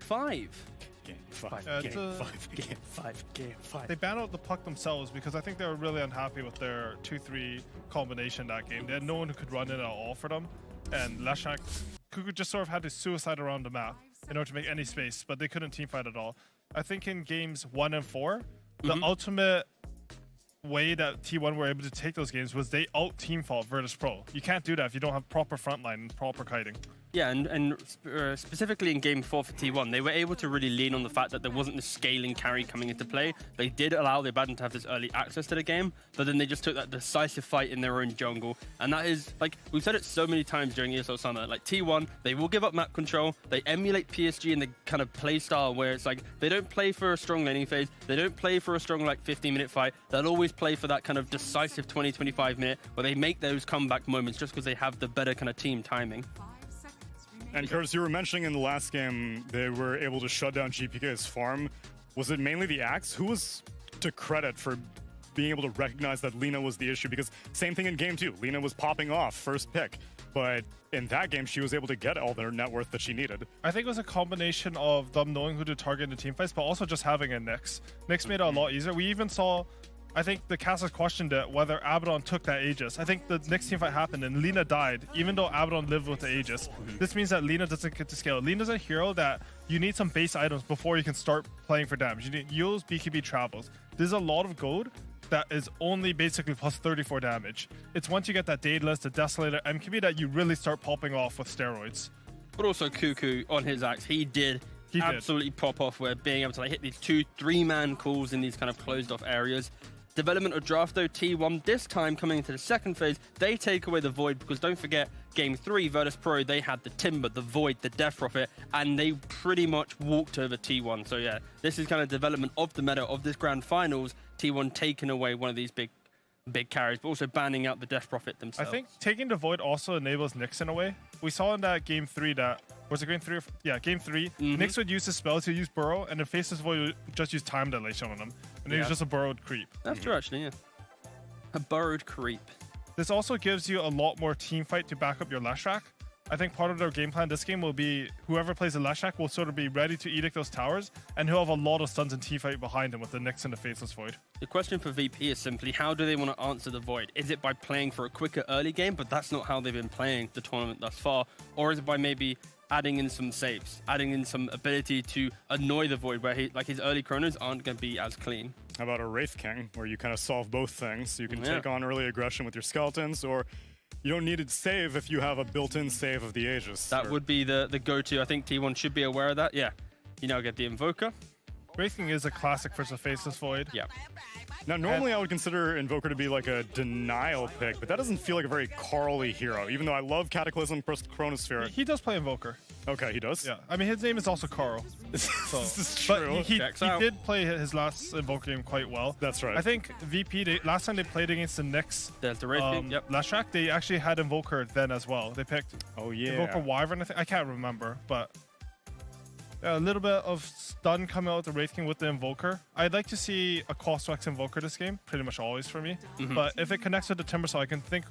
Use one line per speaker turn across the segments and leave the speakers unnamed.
5.
Game 5.
Game 5.
They banned out the puck themselves because I think they were really unhappy with their 2-3 combination that game. They had no one who could run it at all for them. And Leshak Kuku just sort of had to suicide around the map in order to make any space, but they couldn't teamfight at all. I think in games 1 and 4, the ultimate way that T1 were able to take those games was they out-team fought Virtus Pro. You can't do that if you don't have proper frontline and proper kiting.
Yeah, and specifically in Game 4 for T1, they were able to really lean on the fact that there wasn't the scaling carry coming into play. They did allow the Abaddon to have this early access to the game, but then they just took that decisive fight in their own jungle. And that is, like, we've said it so many times during ESL Summer, like T1, they will give up map control, they emulate PSG in the kind of play style where it's like, they don't play for a strong laning phase, they don't play for a strong, like, 15-minute fight, they'll always play for that kind of decisive 20-25 minute where they make those comeback moments just because they have the better kind of team timing.
And Curtis, you were mentioning in the last game they wwere able to shut down GPK's farm. Was it mainly the Axe? Who was to credit for being able to recognize that Lina was the issue? Because same thing in game 2. Lina was popping off first pick, but in that game she was able to get all their net worth that she needed.
I think it was a combination of them knowing who to target in the team fights, but also just having a Nyx. Nyx made it a lot easier. We even saw, I think the casters questioned it, whether Abaddon took that Aegis. I think the next team fight happened and Lina died, even though Abaddon lived with the Aegis. This means that Lina doesn't get to scale. Lina's a hero that you need some base items before you can start playing for damage. You need Yule's BKB travels. There's a lot of gold that is only basically plus 34 damage. It's once you get that Daedalus, the Desolator, MKB that you really start popping off with steroids.
But also Kuku on his Axe, he did absolutely pop off where being able to like hit these 2-3-man calls in these kind of closed off areas. Development of draft though, T1 this time coming into the second phase, they take away the Void because don't forget, game 3 Virtus Pro, they had the Timber, the Void, the Death Prophet, and they pretty much walked over T1. So yeah, this is kind of development of the meta of this grand finals, T1 taking away one of these big carries, but also banning out the Death Prophet themselves.
I think taking the Void also enables Nyx in a way. We saw in that game 3 that, was it game 3? Yeah, game 3. Nyx would use his spell to use Burrow, and the Faceless Void would just use time dilation on him. And he was just a burrowed creep.
That's true actually, yeah. A burrowed creep.
This also gives you a lot more team fight to back up your Leshak. I think part of their game plan this game will be whoever plays the Leshak will sort of be ready to edict those towers, and he'll have a lot of stuns and team fight behind him with the Nyx and the Faceless Void.
The question for VP is simply, how do they want to answer the Void? Is it by playing for a quicker early game, but that's not how they've been playing the tournament thus far? Or is it by maybe adding in some saves, adding in some ability to annoy the Void where he, like his early chronos aren't going to be as clean?
How about a Wraith King, where you kind of solve both things? You can take on early aggression with your skeletons, or you don't need to save if you have a built-in save of the Aegis.
That would be the go-to. I think T1 should be aware of that. Yeah, you now get the Invoker.
Wraith King is a classic for the Faceless Void.
Yeah.
Now, normally I would consider Invoker to be like a denial pick, but that doesn't feel like a very Carly hero, even though I love Cataclysm plus Chronosphere.
He does play Invoker.
Okay, he does?
Yeah, I mean, his name is also Carl. So.
This is true.
But he did play his last Invoker game quite well.
That's right.
I think VP, last time they played against the Nyx,
there's the Wraith King,
Leshak, they actually had Invoker then as well. They picked Invoker Wyvern, I can't remember, but a little bit of stun coming out with the Wraith King with the Invoker. I'd like to see a Crosswax Invoker this game, pretty much always for me. But if it connects with the Timbersaw, I can think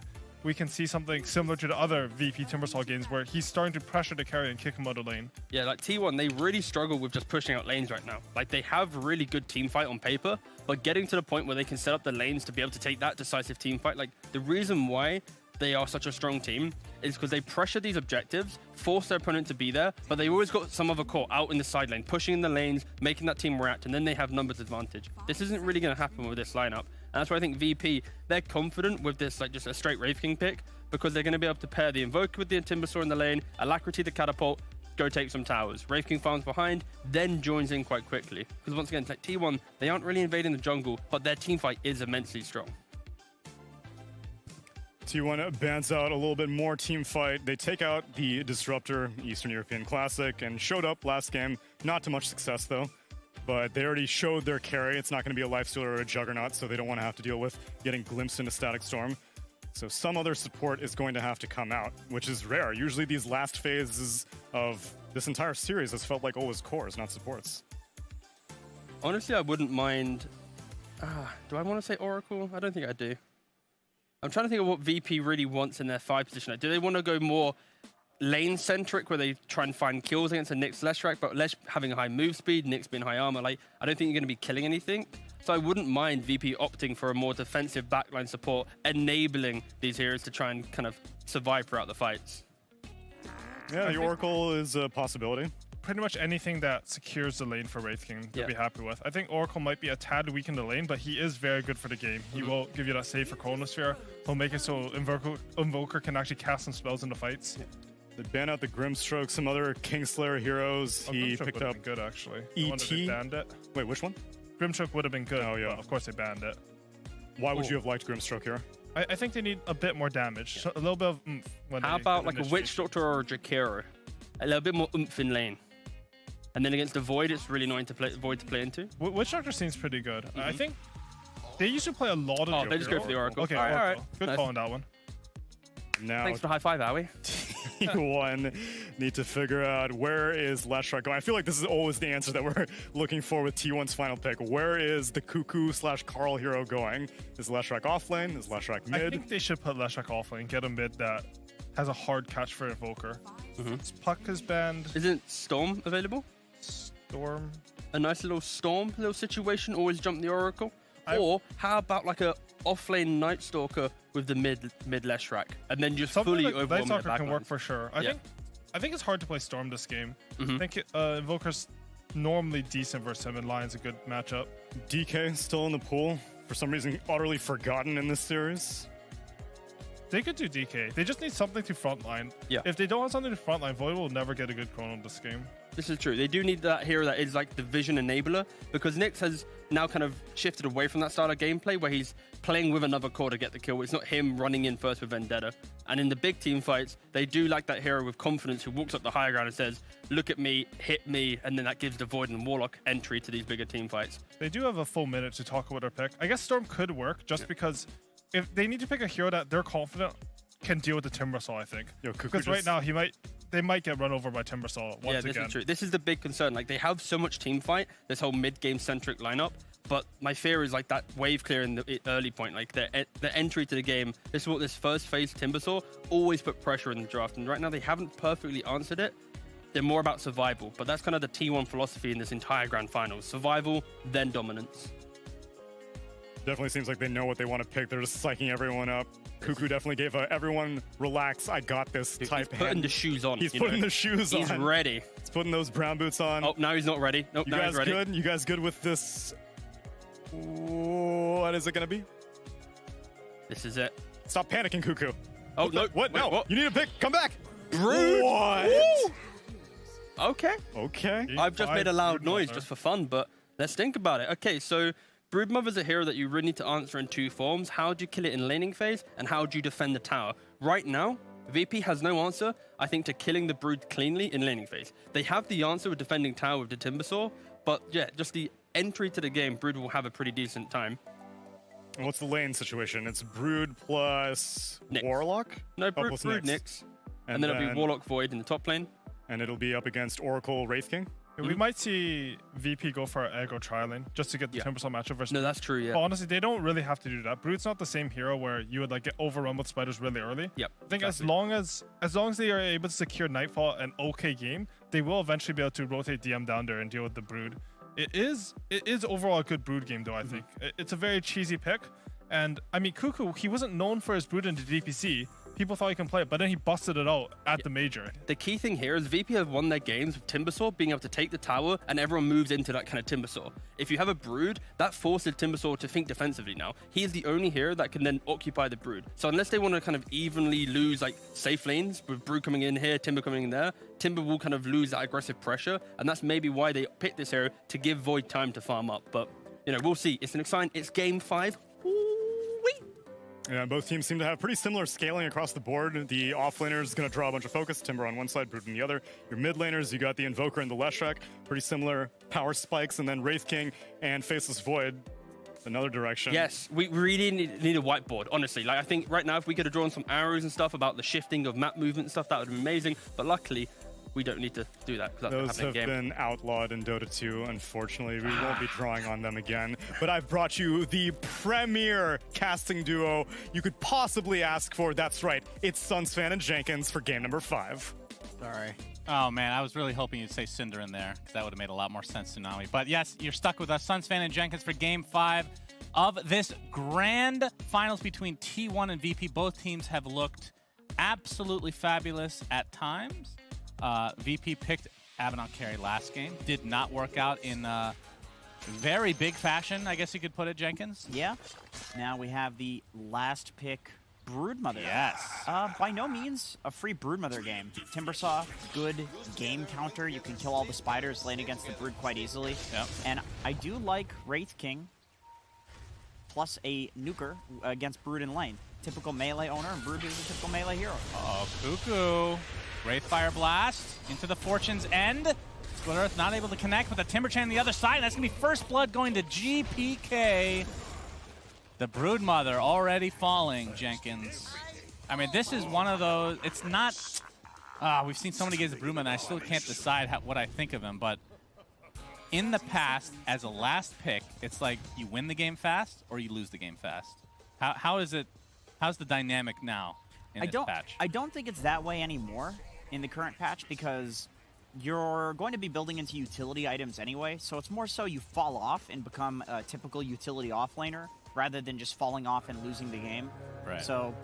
we can see something similar to the other VP Timbersaw games where he's starting to pressure the carry and kick him out of lane.
Yeah, like T1, they really struggle with just pushing out lanes right now. Like they have really good team fight on paper, but getting to the point where they can set up the lanes to be able to take that decisive team fight, like the reason why they are such a strong team is because they pressure these objectives, force their opponent to be there, but they always got some other core out in the side lane, pushing in the lanes, making that team react, and then they have numbers advantage. This isn't really going to happen with this lineup, and that's why I think VP, they're confident with this, like just a straight Wraith King pick, because they're going to be able to pair the Invoker with the Timbersaw in the lane, Alacrity the Catapult, go take some towers. Wraith King farms behind, then joins in quite quickly. Because once again, like T1, they aren't really invading the jungle, but their team fight is immensely strong.
T1 bans out a little bit more team fight. They take out the Disruptor, Eastern European Classic, and showed up last game. Not to much success, though. But they already showed their carry. It's not going to be a Lifestealer or a Juggernaut, so they don't want to have to deal with getting glimpsed into Static Storm. So some other support is going to have to come out, which is rare. Usually these last phases of this entire series has felt like always cores, not supports.
Honestly, I wouldn't mind... do I want to say Oracle? I don't think I do. I'm trying to think of what VP really wants in their 5 position. Like, do they want to go more lane centric where they try and find kills against the Nyx Leshrac, but Lesh having a high move speed, Nyx being high armor, like I don't think you're going to be killing anything. So I wouldn't mind VP opting for a more defensive backline support, enabling these heroes to try and kind of survive throughout the fights.
Yeah, the Oracle is a possibility.
Pretty much anything that secures the lane for Wraith King, they'll be happy with. I think Oracle might be a tad weak in the lane, but he is very good for the game. He will give you that save for Chronosphere. He'll make it so Invoker can actually cast some spells into fights.
They ban out the Grimstroke, some other Kingslayer heroes. He picked up
good actually.
ET.
They banned it.
Wait, which one?
Grimstroke would have been good.
Oh yeah,
but of course they banned it.
Why would you have liked Grimstroke here?
I think they need a bit more damage, so a little bit of oomph.
How about like a Witch Doctor or a Jakiro? A little bit more oomph in lane. And then against the Void, it's really annoying to play Void to play into.
Witch Doctor seems pretty good. I think they used to play a lot of.
Oh, they just go for the Oracle.
Okay,
all right.
Good call on that one.
Now,
thanks for the high five, Owie.
T1 need to figure out where is Leshrac going. I feel like this is always the answer that we're looking for with T1's final pick. Where is the Cuckoo/Carl hero going? Is Leshrac off lane? Is Leshrac mid?
I think they should put Leshrac off lane, get a mid that has a hard catch for Invoker. Puck is banned.
Isn't Storm available?
Storm.
A nice little Storm little situation, always jump the Oracle. Or how about like a offlane Night Stalker with the mid Leshrac, and then just
Something
fully
like
overwhelm
Night
the
Stalker can work
backlines.
for sure. I think it's hard to play Storm this game. I think Invoker's normally decent versus him, and Lion's a good matchup.
DK still in the pool. For some reason, utterly forgotten in this series.
They could do DK. They just need something to frontline.
Yeah.
If they don't have something to frontline, Void will never get a good chrono this game.
This is true. They do need that hero that is like the vision enabler, because Nyx has now kind of shifted away from that style of gameplay where he's playing with another core to get the kill. It's not him running in first with Vendetta. And in the big team fights, they do like that hero with confidence who walks up the higher ground and says, look at me, hit me, and then that gives the Void and Warlock entry to these bigger team fights.
They do have a full minute to talk about their pick. I guess Storm could work just because if they need to pick a hero that they're confident can deal with the Timbersaw, I think. Because right now they might get run over by Timbersaw once again.
This is true. This is the big concern. Like they have so much team fight, this whole mid-game centric lineup, but my fear is like that wave clear in the early point, like the entry to the game. This is what this first phase Timbersaw always put pressure in the draft, and right now they haven't perfectly answered it. They're more about survival, but that's kind of the T1 philosophy in this entire grand finals: survival, then dominance.
Definitely seems like they know what they want to pick. They're just psyching everyone up. Cuckoo definitely gave a everyone relax, I got this type.
He's putting the shoes on.
He's putting the shoes on.
He's ready.
He's putting those brown boots on.
Oh, now he's not ready. Nope,
you
now
guys
he's ready.
good? You guys good with this? What is it gonna be?
This is it.
Stop panicking, Cuckoo.
Oh, no.
What?
Wait,
No.
what?
You need a pick. Come back.
Brood.
What?
Woo! Okay.
Okay.
I've just made a loud
Brood
noise
Mother.
just for fun, but let's think about it. Okay, so Broodmother's a hero that you really need to answer in two forms. How do you kill it in laning phase, and how do you defend the tower? Right now, VP has no answer, I think, to killing the Brood cleanly in laning phase. They have the answer with defending tower with the Timbersaw, but yeah, just the entry to the game, Brood will have a pretty decent time.
And what's the lane situation? It's Brood plus
Nyx.
Warlock?
No,
Oh,
Brood,
plus
Brood
Nyx.
Nyx, and then it'll be Warlock Void in the top lane.
And it'll be up against Oracle Wraith King?
We might see VP go for an aggro tri-lane just to get the Timbersaw matchup versus.
No, that's true, yeah.
But honestly, they don't really have to do that. Brood's not the same hero where you would like get overrun with spiders really early.
Yep.
I think
exactly.
as long as they are able to secure Nightfall an okay game, they will eventually be able to rotate DM down there and deal with the Brood. It is overall a good Brood game though, I think. It's a very cheesy pick. And I mean, Cuckoo, he wasn't known for his Brood in the DPC. People thought he can play it, but then he busted it out at the major.
The key thing here is VP have won their games with Timbersaw being able to take the tower, and everyone moves into that kind of Timbersaw. If you have a Brood, that forces Timbersaw to think defensively now. He is the only hero that can then occupy the Brood. So unless they want to kind of evenly lose like safe lanes with Brood coming in here, Timber coming in there, Timber will kind of lose that aggressive pressure, and that's maybe why they picked this hero to give Void time to farm up. But you know, we'll see. It's an exciting. It's game 5.
Yeah, both teams seem to have pretty similar scaling across the board. The offlaner is going to draw a bunch of focus. Timber on one side, Brood on the other. Your mid laners, you got the Invoker and the Leshrac. Pretty similar power spikes. And then Wraith King and Faceless Void, another direction.
Yes, we really need a whiteboard, honestly. Like, I think right now, if we could have drawn some arrows and stuff about the shifting of map movement and stuff, that would be amazing. But luckily, we don't need to do that, because that's
Those have been outlawed in Dota 2, unfortunately. We won't be drawing on them again. But I've brought you the premier casting duo you could possibly ask for. That's right, it's Sunsfan and Jenkins for game number 5.
Sorry. Oh man, I was really hoping you'd say Cinder in there, because that would have made a lot more sense, Tsunami. But yes, you're stuck with us, Suns fan and Jenkins, for Game 5 of this grand finals between T1 and VP. Both teams have looked absolutely fabulous at times. VP picked Abaddon carry last game. Did not work out in very big fashion, I guess you could put it, Jenkins.
Yeah. Now we have the last pick, Broodmother.
Yes.
By no means a free Broodmother game. Timbersaw, good game counter. You can kill all the spiders laying against the Brood quite easily.
Yep.
And I do like Wraith King plus a nuker against Brood in lane. Typical melee owner, and Brood is a typical melee hero.
Oh, Cuckoo. Wraith Fire Blast into the Fortune's End. Split Earth not able to connect, but the Timber Chain on the other side. That's going to be first blood going to GPK. The Broodmother already falling, Jenkins. I mean, this is one of those, it's not, we've seen so many games of Broodmother, and I still can't decide what I think of him, but in the past, as a last pick, it's like you win the game fast or you lose the game fast. How's the dynamic now in this patch?
I don't think it's that way anymore in the current patch, because you're going to be building into utility items anyway, so it's more so you fall off and become a typical utility offlaner rather than just falling off and losing the game.
Right.
So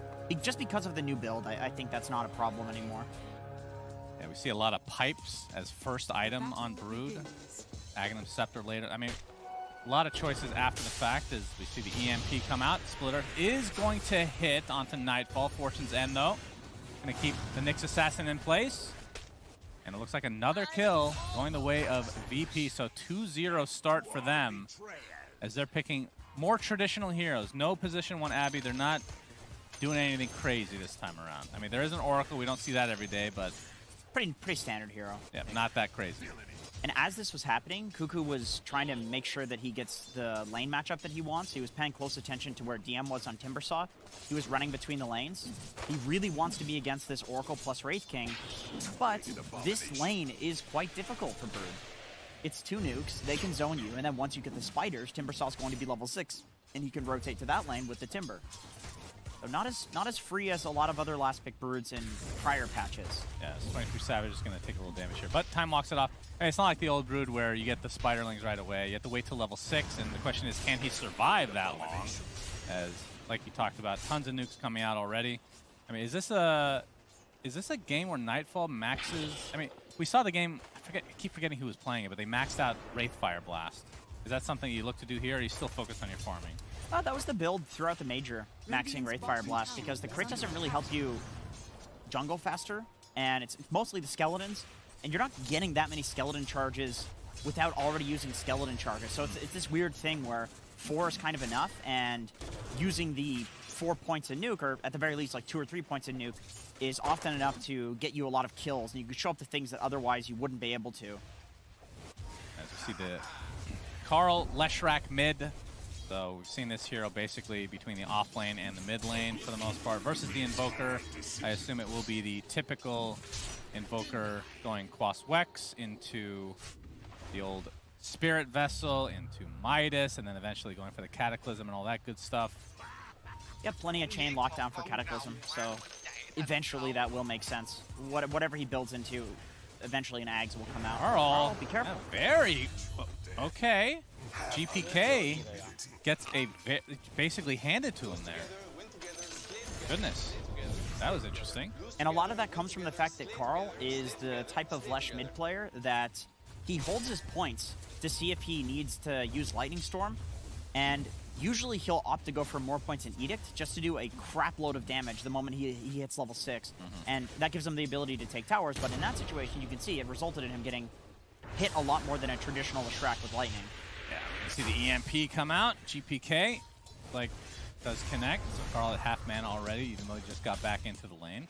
just because of the new build, I think that's not a problem anymore.
Yeah, we see a lot of pipes as first item on Brood. Aghanim Scepter later. I mean, a lot of choices after the fact as we see the EMP come out. Split Earth is going to hit onto Nightfall. Fortune's End, though. Going to keep the Nyx Assassin in place. And it looks like another kill going the way of VP. So 2-0 start for them as they're picking more traditional heroes. No position 1 Abby. They're not doing anything crazy this time around. I mean, there is an Oracle. We don't see that every day, but
Pretty standard hero.
yeah, not that crazy.
And as this was happening, Cuckoo was trying to make sure that he gets the lane matchup that he wants. He was paying close attention to where DM was on Timbersaw. He was running between the lanes. He really wants to be against this Oracle plus Wraith King, but this lane is quite difficult for Brood. It's 2 nukes, they can zone you, and then once you get the spiders, Timbersaw's going to be level 6, and he can rotate to that lane with the Timber. So not as free as a lot of other last pick Broods in prior patches.
Yeah, 23 Savage is going to take a little damage here, but time walks it off. And it's not like the old Brood where you get the Spiderlings right away. You have to wait till level 6, and the question is, can he survive that long? As, like you talked about, tons of nukes coming out already. I mean, is this a game where Nightfall maxes? I mean, we saw the game. I keep forgetting who was playing it, but they maxed out Wraith Fire Blast. Is that something you look to do here, or are you still focused on your farming?
That was the build throughout the major, maxing Wraith Fire Blast, because the crit doesn't really help you jungle faster, and it's mostly the skeletons, and you're not getting that many skeleton charges without already using skeleton charges. So it's this weird thing where 4 is kind of enough, and using the 4 points in nuke, or at the very least like 2 or 3 points in nuke, is often enough to get you a lot of kills, and you can show up to things that otherwise you wouldn't be able to.
As we see the Carl Leshrak mid. So we've seen this hero basically between the off lane and the mid lane for the most part versus the Invoker. I assume it will be the typical Invoker going Quas Wex into the old Spirit Vessel, into Midas, and then eventually going for the Cataclysm and all that good stuff.
Yeah, plenty of chain lockdown for Cataclysm, so eventually that will make sense. Whatever he builds into, eventually an Ags will come out.
Carl,
be careful.
Very okay. GPK gets basically handed to him there. Goodness, that was interesting.
And a lot of that comes from the fact that Carl is the type of Lesh mid player that he holds his points to see if he needs to use Lightning Storm, and usually he'll opt to go for more points in Edict just to do a crap load of damage the moment he hits level 6. And that gives him the ability to take towers, but in that situation you can see it resulted in him getting hit a lot more than a traditional Leshrac with Lightning.
Yeah, you see the EMP come out. GPK, like, does connect. So Carl at half mana already, even though he just got back into the lane.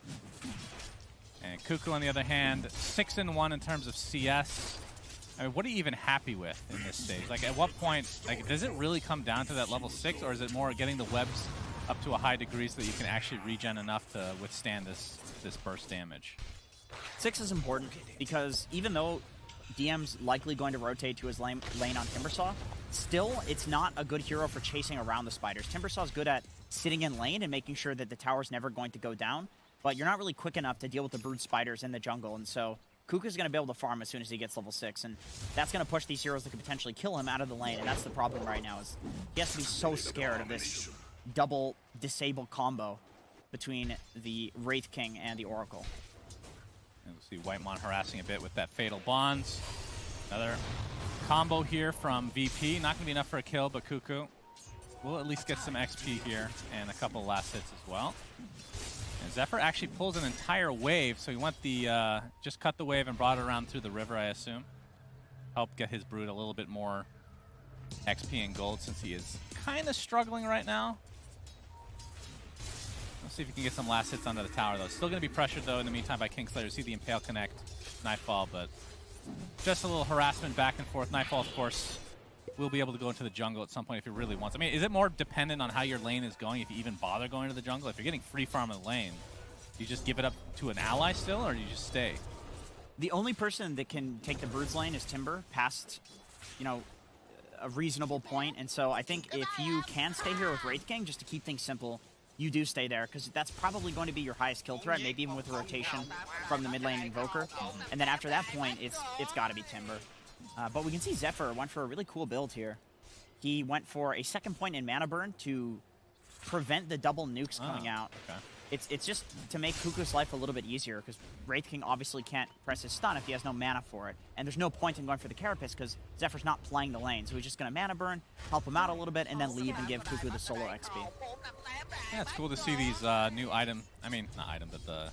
And Cuckoo, on the other hand, 6-1 in terms of CS. I mean, what are you even happy with in this stage? Like, at what point, like, does it really come down to that level 6, or is it more getting the webs up to a high degree so that you can actually regen enough to withstand this burst damage?
6 is important because even though DM's likely going to rotate to his lane on Timbersaw, still, it's not a good hero for chasing around the spiders. Timbersaw's good at sitting in lane and making sure that the tower's never going to go down, but you're not really quick enough to deal with the brood spiders in the jungle, and so Kuka's going to be able to farm as soon as he gets level 6, and that's going to push these heroes that could potentially kill him out of the lane, and that's the problem right now, is he has to be so scared of this double disable combo between the Wraith King and the Oracle.
And we'll see Whitemon harassing a bit with that Fatal Bonds. Another combo here from VP. Not going to be enough for a kill, but Kuku will at least get some XP here and a couple last hits as well. And Zephyr actually pulls an entire wave, so he went the just cut the wave and brought it around through the river, I assume. Help get his Brood a little bit more XP and gold, since he is kind of struggling right now. Let's see if he can get some last hits onto the tower, though. Still going to be pressured, though, in the meantime by Kingslayer. See the Impale connect, Nightfall, but just a little harassment back and forth. Nightfall, of course, will be able to go into the jungle at some point if he really wants. I mean, is it more dependent on how your lane is going if you even bother going to the jungle? If you're getting free farm in the lane, do you just give it up to an ally still, or do you just stay?
The only person that can take the Brood's lane is Timber, past, you know, a reasonable point, and so I think if you can stay here with Wraith King, just to keep things simple, you do stay there, because that's probably going to be your highest kill threat, maybe even with a rotation from the mid lane Invoker. And then after that point, it's got to be Timber. But we can see Zephyr went for a really cool build here. He went for a second point in mana burn to prevent the double nukes coming out.
Okay.
It's just to make Kuku's life a little bit easier, because Wraith King obviously can't press his stun if he has no mana for it. And there's no point in going for the Carapace, because Zephyr's not playing the lane, so he's just going to mana burn, help him out a little bit, and then leave and give Kuku the solo XP.
Yeah, it's cool to see these new but the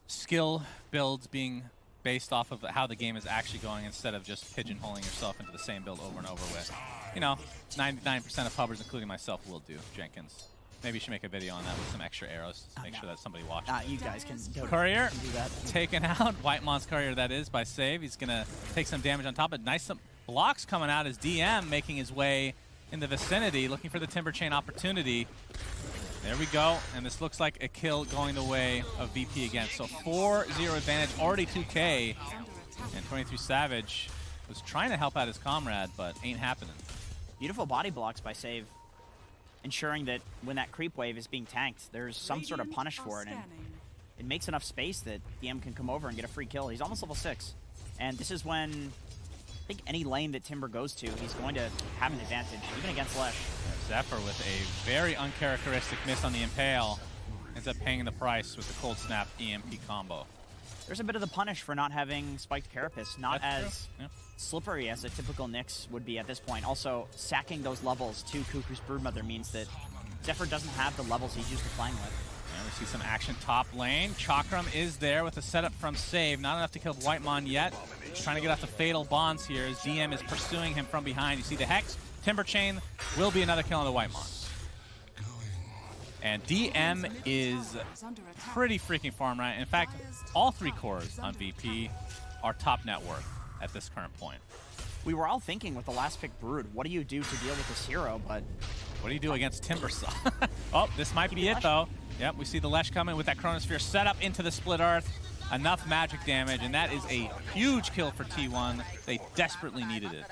skill builds being based off of how the game is actually going, instead of just pigeonholing yourself into the same build over and over with. You know, 99% of pubbers, including myself, will do, Jenkins. Maybe you should make a video on that with some extra arrows to make sure that somebody watches.
You guys can
Courier
do that.
taken out. Whitemon's Courier, that is, by save. He's going to take some damage on top, but nice some blocks coming out as DM making his way in the vicinity, looking for the Timber Chain opportunity. There we go, and this looks like a kill going the way of VP again. So 4-0 advantage, already 2K, and 23 Savage was trying to help out his comrade, but ain't happening.
Beautiful body blocks by Save, ensuring that when that creep wave is being tanked, there's some sort of punish for it, and it makes enough space that DM can come over and get a free kill. He's almost level 6, and this is when I think any lane that Timber goes to, he's going to have an advantage, even against Lesh.
Zephyr with a very uncharacteristic miss on the Impale ends up paying the price with the Cold Snap EMP combo.
There's a bit of the punish for not having Spiked Carapace, not
That's
as
true.
slippery as a typical Nyx would be at this point. Also, sacking those levels to Kuku's Broodmother means that Zephyr doesn't have the levels he's used to playing with.
And we see some action top lane. Chakram is there with a setup from Save. Not enough to kill Whitemon yet. He's trying to get off the Fatal Bonds here as DM is pursuing him from behind. You see the Hex. Timber Chain will be another kill on the Whitemon. And DM is pretty freaking farm right. In fact, all 3 cores on VP are top net worth at this current point.
We were all thinking with the last pick Brood, what do you do to deal with this hero? But
what do you do against Timbersaw? Oh, this might be it though. Yep, we see the Lesh coming with that Chronosphere set up into the Split Earth. Enough magic damage, and that is a huge kill for T1. They desperately needed it.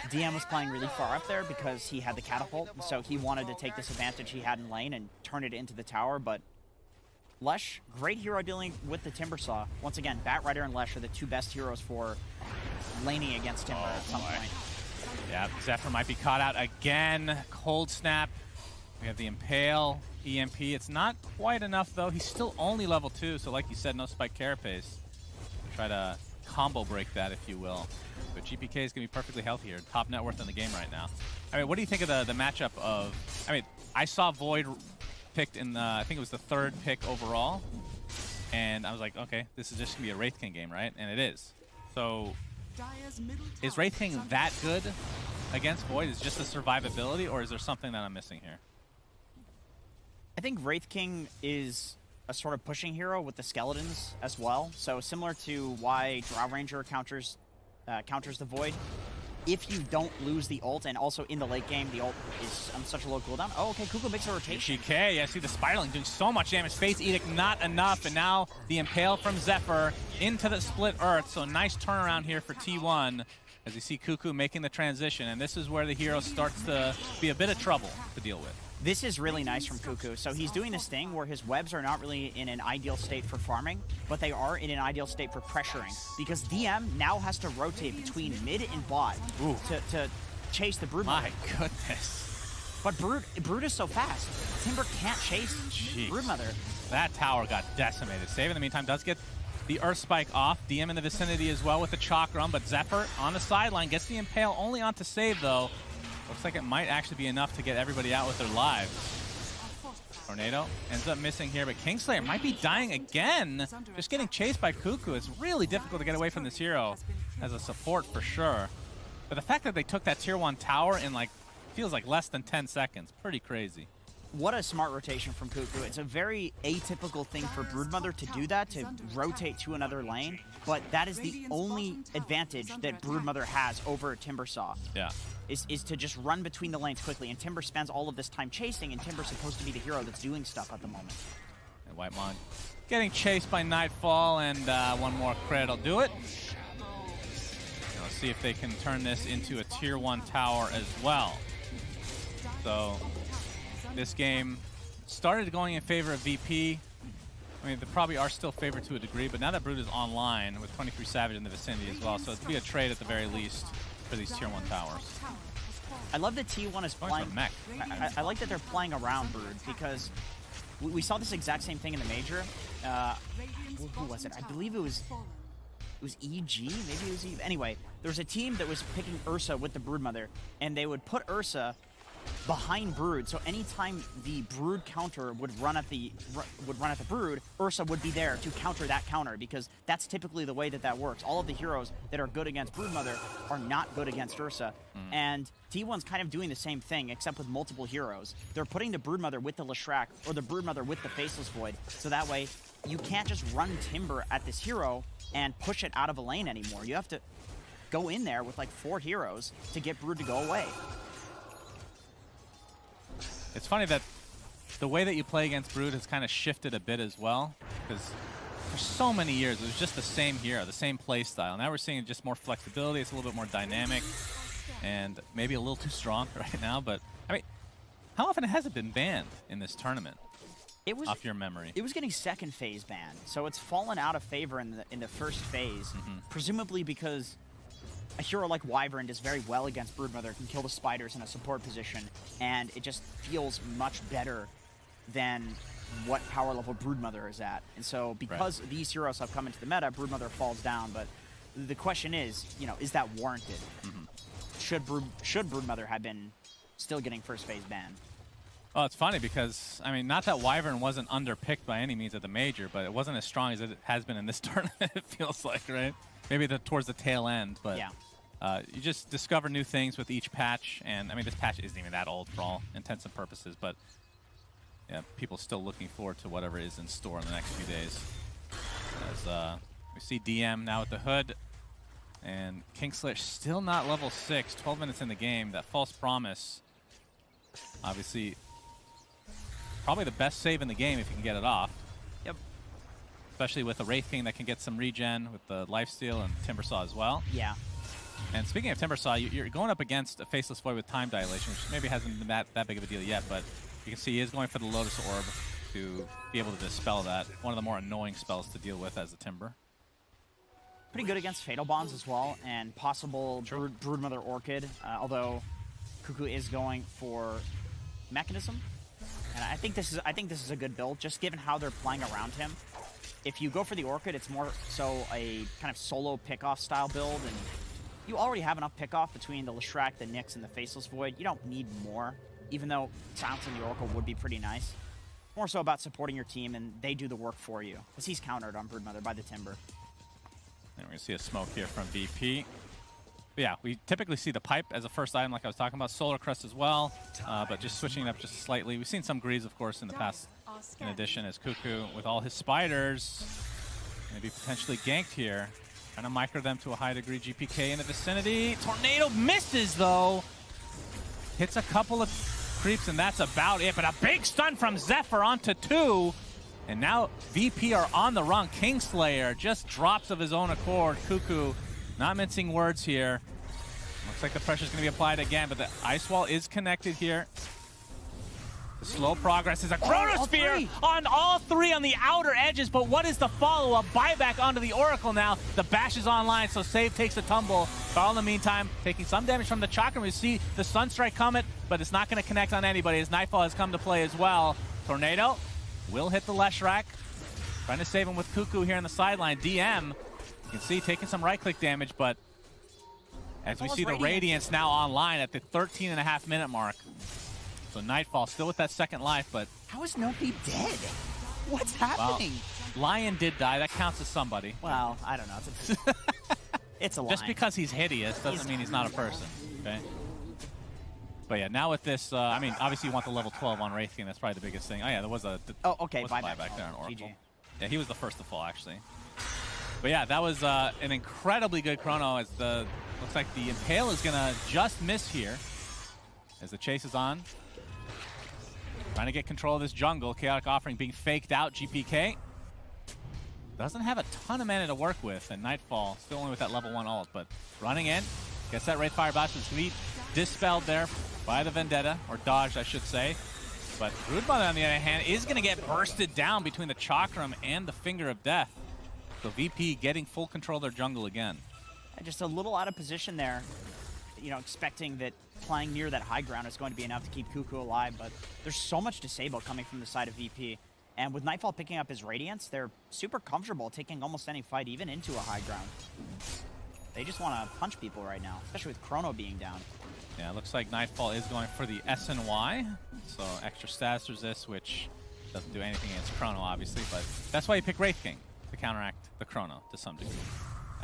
DM was playing really far up there because he had the catapult, so he wanted to take this advantage he had in lane and turn it into the tower, but Lesh, great hero dealing with the Timbersaw. Once again, Batrider and Lesh are the 2 best heroes for laning against Timber at some point.
Yeah, Zephyr might be caught out again. Cold Snap. We have the Impale, EMP. It's not quite enough, though. He's still only level 2, so like you said, no Spike Carapace. Try to combo break that, if you will. But GPK is going to be perfectly healthy here. Top net worth in the game right now. I mean, what do you think of the matchup of... I mean, I saw Void picked in the... I think it was the 3rd pick overall. And I was like, okay, this is just going to be a Wraith King game, right? And it is. So, is Wraith King that good against Void? Is it just the survivability, or is there something that I'm missing here?
I think Wraith King is a sort of pushing hero with the skeletons as well. So similar to why Drow Ranger counters the Void. If you don't lose the ult, and also in the late game, the ult is on such a low cooldown. Oh, okay, Kuku makes a rotation.
GK, yeah, see the spiraling doing so much damage. Face Edict, not enough, and now the Impale from Zephyr into the Split Earth. So nice turnaround here for T1 as you see Kuku making the transition, and this is where the hero starts to be a bit of trouble to deal with.
This is really nice from Cuckoo. So he's doing this thing where his webs are not really in an ideal state for farming, but they are in an ideal state for pressuring. Because DM now has to rotate between mid and bot to chase the Broodmother.
My goodness.
But Brood is so fast. Timber can't chase Broodmother.
That tower got decimated. Save in the meantime does get the Earth Spike off. DM in the vicinity as well with the Chalk Run, but Zephyr on the sideline gets the Impale only onto save though. Looks like it might actually be enough to get everybody out with their lives. Tornado ends up missing here, but Kingslayer might be dying again. Just getting chased by Cuckoo. It's really difficult to get away from this hero as a support for sure. But the fact that they took that tier 1 tower in like, feels like less than 10 seconds. Pretty crazy.
What a smart rotation from Cuckoo. It's a very atypical thing for Broodmother to do that, to rotate to another lane, but that is the only advantage that Broodmother has over Timbersaw.
Yeah.
Is to just run between the lanes quickly, and Timber spends all of this time chasing, and Timber's supposed to be the hero that's doing stuff at the moment.
And Whitemon getting chased by Nightfall, and one more crit will do it. And let's see if they can turn this into a tier 1 tower as well. So this game started going in favor of VP. I mean, they probably are still favored to a degree, but now that Brood is online with 23 Savage in the vicinity as well, so it'll be a trade at the very least for these tier 1 towers.
I love that T1 is
Going
playing.
for mech.
I like that they're playing around Brood, because we saw this exact same thing in the major. Who was it? I believe it was EG. Maybe it was EG. Anyway, there was a team that was picking Ursa with the Broodmother, and they would put Ursa behind Brood, so anytime the Brood counter would run at the Brood, Ursa would be there to counter that counter, because that's typically the way that works. All of the heroes that are good against Broodmother are not good against Ursa, and T1's kind of doing the same thing, except with multiple heroes. They're putting the Broodmother with the Leshrac, or the Broodmother with the Faceless Void, so that way you can't just run Timber at this hero and push it out of a lane anymore. You have to go in there with like 4 heroes to get Brood to go away.
It's funny that the way that you play against Brood has kind of shifted a bit as well, because for so many years it was just the same hero, the same play style. Now we're seeing just more flexibility, it's a little bit more dynamic, and maybe a little too strong right now, but I mean, how often has it been banned in this tournament? Off your memory.
It was getting second phase banned, so it's fallen out of favor in the first phase, presumably because a hero like Wyvern does very well against Broodmother, can kill the spiders in a support position, and it just feels much better than what power level Broodmother is at. And so because these heroes have come into the meta, Broodmother falls down, but the question is, you know, is that warranted? Should Broodmother have been still getting first phase banned?
Oh, it's funny because, I mean, not that Wyvern wasn't underpicked by any means at the major, but it wasn't as strong as it has been in this tournament, it feels like, right? Maybe towards the tail end, but
yeah.
You just discover new things with each patch, and I mean, this patch isn't even that old for all intents and purposes, but yeah, people still looking forward to whatever is in store in the next few days. As we see DM now with the hood, and Kingslayer still not level 6, 12 minutes in the game. That false promise, obviously, probably the best save in the game if you can get it off.
Yep.
Especially with a Wraith King that can get some regen with the lifesteal and Timbersaw as well.
Yeah.
And speaking of Timbersaw, you're going up against a Faceless Void with time dilation, which maybe hasn't been that big of a deal yet, but you can see he is going for the Lotus Orb to be able to dispel that. One of the more annoying spells to deal with as a Timber.
Pretty good against Fatal Bonds as well, and possible Broodmother Orchid, although Cuckoo is going for Mechanism. And I think this is a good build, just given how they're playing around him. If you go for the Orchid, it's more so a kind of solo pick-off style build, and you already have enough pick-off between the Leshrac, the Nyx, and the Faceless Void. You don't need more, even though silencing the Oracle would be pretty nice. More so about supporting your team, and they do the work for you, because he's countered on Broodmother by the Timber.
And we're going to see a smoke here from VP. But yeah, we typically see the pipe as a first item, like I was talking about. Solar Crest as well, but just switching it up just slightly. We've seen some Greaves, of course, in the past, in addition, as Cuckoo, with all his spiders, maybe potentially ganked here. Trying to micro them to a high degree. GPK in the vicinity. Tornado misses, though. Hits a couple of creeps, and that's about it. But a big stun from Zephyr onto 2. And now VP are on the run. Kingslayer just drops of his own accord. Cuckoo not mincing words here. Looks like the pressure's going to be applied again, but the Ice Wall is connected here. Slow progress is a Chronosphere
three.
on all three on the outer edges, but what is the follow-up? Buyback onto the Oracle now. The bash is online, so Save takes a tumble. Carl in the meantime taking some damage from the Chakram. We see the Sunstrike Comet, but it's not going to connect on anybody as Nightfall has come to play as well. Tornado will hit the Leshrac. Trying to save him with Cuckoo here on the sideline. DM, you can see taking some right-click damage, but as we see the Radiance now online at the 13.5-minute mark. So Nightfall still with that second life, but...
How is nobody dead? What's happening?
Well, Lion did die. That counts as somebody.
Well, I don't know. It's a lion.
Just because he's hideous doesn't mean he's not a person, okay? But yeah, now with this, I mean, obviously you want the level 12 on Wraith King. That's probably the biggest thing. Oh yeah, there was a...
okay,
buyback there on Oracle.
GG.
Yeah, he was the first to fall, actually. But yeah, that was an incredibly good chrono as the... Looks like the Impale is going to just miss here as the chase is on. Trying to get control of this jungle. Chaotic Offering being faked out. GPK doesn't have a ton of mana to work with, and Nightfall still only with that level 1 ult, but running in. Gets that Wraithfire Blast, which can be dispelled there by the Vendetta, or dodged, I should say. But Broodmother, on the other hand, is going to get bursted down between the Chakram and the Finger of Death. So VP getting full control of their jungle again.
Just a little out of position there, you know, expecting that playing near that high ground is going to be enough to keep Cuckoo alive, but there's so much disable coming from the side of VP. And with Nightfall picking up his Radiance, they're super comfortable taking almost any fight, even into a high ground. They just want to punch people right now, especially with Chrono being down.
Yeah, it looks like Nightfall is going for the SNY, so extra status resist, which doesn't do anything against Chrono, obviously, but that's why you pick Wraith King, to counteract the Chrono to some degree.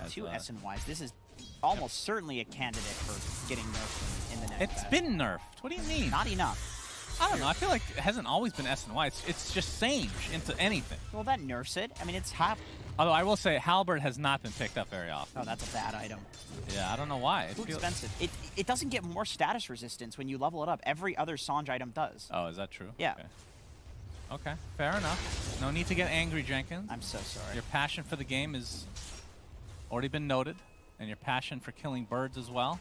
Two SNYs. This is almost certainly a candidate for getting nerfed in the next
It's
patch.
been nerfed. What do you mean?
Not enough.
I don't know. I feel like it hasn't always been SNY. It's just Sage into anything.
Well, that nerfs it. I mean, it's half.
Although I will say, Halberd has not been picked up very often.
Oh, that's a bad item.
Yeah, I don't know why.
Too expensive. It doesn't get more status resistance when you level it up. Every other Sange item does.
Oh, is that true?
Yeah.
Okay, fair enough. No need to get angry, Jenkins.
I'm so sorry.
Your passion for the game has already been noted, and your passion for killing birds as well.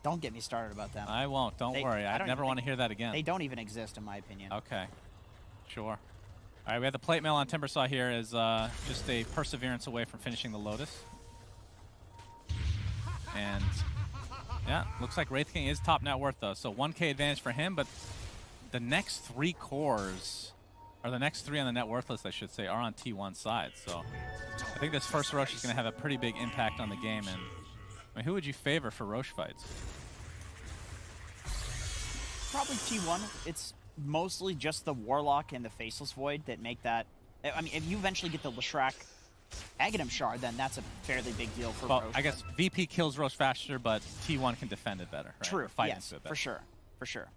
Don't get me started about them.
I won't. Don't worry. I never want to hear that again.
They don't even exist, in my opinion.
Okay. Sure. All right, we have the plate mail on Timbersaw here as just a perseverance away from finishing the Lotus. And yeah, looks like Wraith King is top net worth though, so 1K advantage for him, but the next 3 cores, or the next 3 on the net worth list, I should say, are on T1 side. So I think this first Roche is going to have a pretty big impact on the game. And I mean, who would you favor for Roche fights?
Probably T1. It's mostly just the Warlock and the Faceless Void that make that. I mean, if you eventually get the Leshrac Aghanim Shard, then that's a fairly big deal for
Well,
Roche.
I guess VP kills Roche faster, but T1 can defend it better. Right?
True.
Or fight
Yes,
into it better.
for sure. For sure.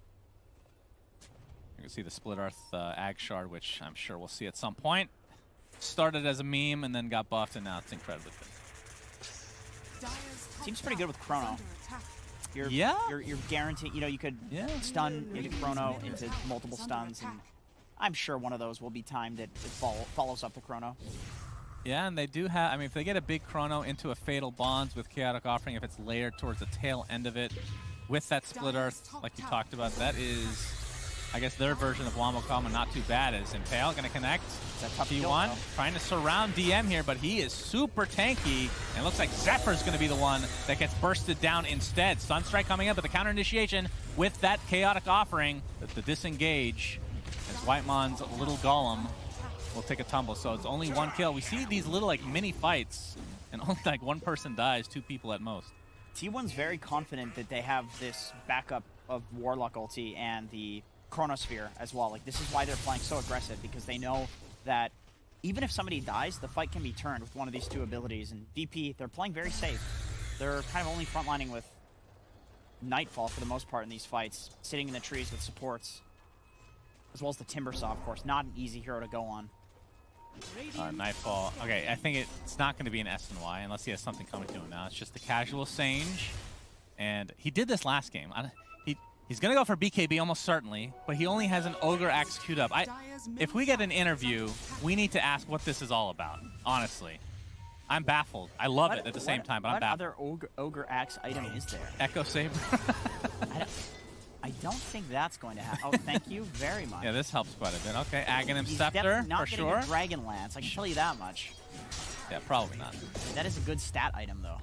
You can see the Split Earth Ag Shard, which I'm sure we'll see at some point. Started as a meme and then got buffed, and now it's incredibly good.
Seems pretty good with Chrono. You're guaranteed, you know, you could stun into Chrono into multiple stuns, and I'm sure one of those will be timed that follows up the Chrono.
Yeah, and they do have, I mean, if they get a big Chrono into a Fatal Bonds with Chaotic Offering, if it's layered towards the tail end of it, with that Split Earth, like you talked about, that is, I guess, their version of Wamokama, not too bad. Is Impale going to connect? T1 trying to surround DM here, but he is super tanky, and it looks like Zephyr's going to be the one that gets bursted down instead. Sunstrike coming up, but the counter initiation with that Chaotic Offering, the disengage, as Whitemon's little golem will take a tumble. So it's only 1 kill. We see these little like mini fights, and only like 1 person dies, 2 people at most.
T1's very confident that they have this backup of Warlock ulti and the Chronosphere as well. Like, this is why they're playing so aggressive, because they know that even if somebody dies, the fight can be turned with one of these 2 abilities. And VP, they're playing very safe. They're kind of only frontlining with Nightfall for the most part in these fights, sitting in the trees with supports, as well as the Timbersaw, of course. Not an easy hero to go on.
Nightfall. Okay, I think it's not going to be an SNY unless he has something coming to him now. It's just the casual Sage. And he did this last game. He's going to go for BKB almost certainly, but he only has an Ogre Axe queued up. If we get an interview, we need to ask what this is all about, honestly. I'm baffled. I love it at the same time, but I'm baffled.
What other Ogre Axe item is there?
Echo Saber.
I don't think that's going to happen. Oh, thank you very much.
Yeah, this helps quite a bit. Okay, Aghanim
He's
Scepter,
definitely not
for
getting
sure.
a Dragon Lance, I can tell you that much.
Yeah, probably not.
That is a good stat item, though.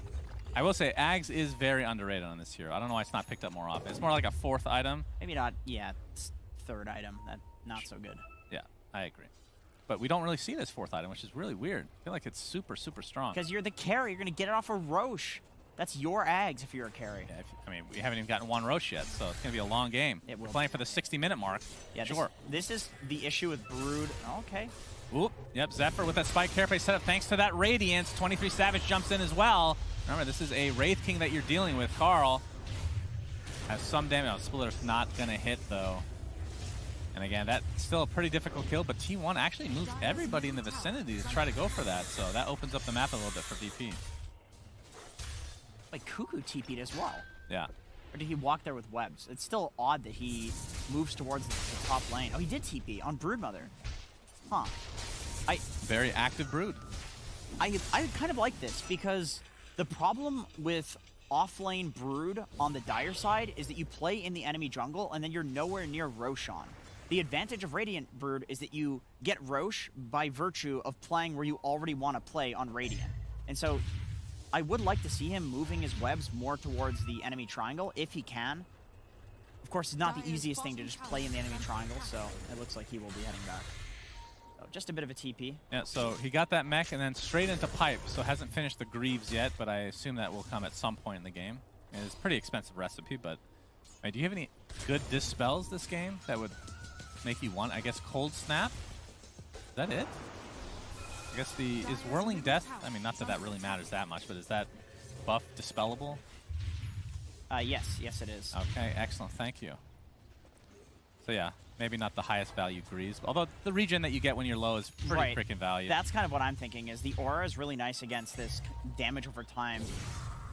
I will say, Ags is very underrated on this hero. I don't know why it's not picked up more often. It's more like a 4th item.
Maybe not, yeah, it's 3rd item. That not so good.
Yeah, I agree. But we don't really see this 4th item, which is really weird. I feel like it's super, super strong.
Because you're the carry, you're going to get it off of Roche. That's your Ags if you're a carry.
Yeah, I mean, we haven't even gotten one Roche yet, so it's going to be a long game.
It will.
We're playing for the 60-minute mark.
Yeah,
sure.
This is the issue with Brood. Okay.
Oop, yep, Zephyr with that Spike Carapace setup thanks to that Radiance. 23 Savage jumps in as well. Remember, this is a Wraith King that you're dealing with. Carl has some damage. Oh, Splitter's not going to hit, though. And again, that's still a pretty difficult kill, but T1 actually moves everybody in the vicinity to try to go for that, so that opens up the map a little bit for VP.
Like, Cuckoo TP'd as well.
Yeah.
Or did he walk there with webs? It's still odd that he moves towards the top lane. Oh, he did TP on Broodmother. Huh.
Very active Brood.
I kind of like this because the problem with off-lane Brood on the Dire side is that you play in the enemy jungle and then you're nowhere near Roshan. The advantage of Radiant Brood is that you get Roche by virtue of playing where you already want to play on Radiant. And so I would like to see him moving his webs more towards the enemy triangle if he can. Of course, it's not the easiest thing to just play in the enemy triangle, so it looks like he will be heading back. So just a bit of a TP.
Yeah, so he got that mech and then straight into pipe, so hasn't finished the Greaves yet, but I assume that will come at some point in the game. It's a pretty expensive recipe, but do you have any good dispels this game that would make you want, I guess, Cold Snap? Is that it? I guess is Whirling Death, I mean, not that that really matters that much, but is that buff dispellable?
Yes, it is.
Okay, excellent, thank you. So yeah, maybe not the highest value Greaves, although the regen that you get when you're low is pretty freaking valuable.
That's kind of what I'm thinking, is the aura is really nice against this damage over time.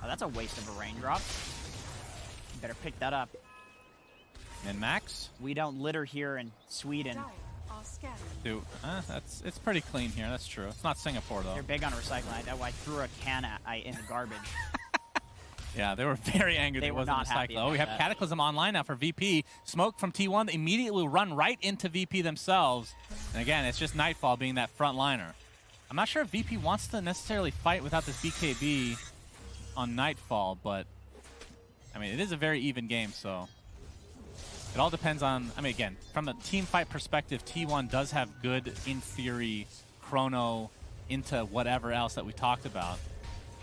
Oh, that's a waste of a raindrop. You better pick that up.
And Max?
We don't litter here in Sweden.
It's pretty clean here, that's true. It's not Singapore, though.
They're big on recycling. I threw a can in the garbage.
Yeah, they were very angry that it wasn't recycled. Oh, we have Cataclysm online now for VP. Smoke from T1, they immediately will run right into VP themselves. And again, it's just Nightfall being that front liner. I'm not sure if VP wants to necessarily fight without this BKB on Nightfall, but I mean, it is a very even game, so it all depends on, I mean, again, from the team fight perspective, T1 does have good, in theory, chrono into whatever else that we talked about.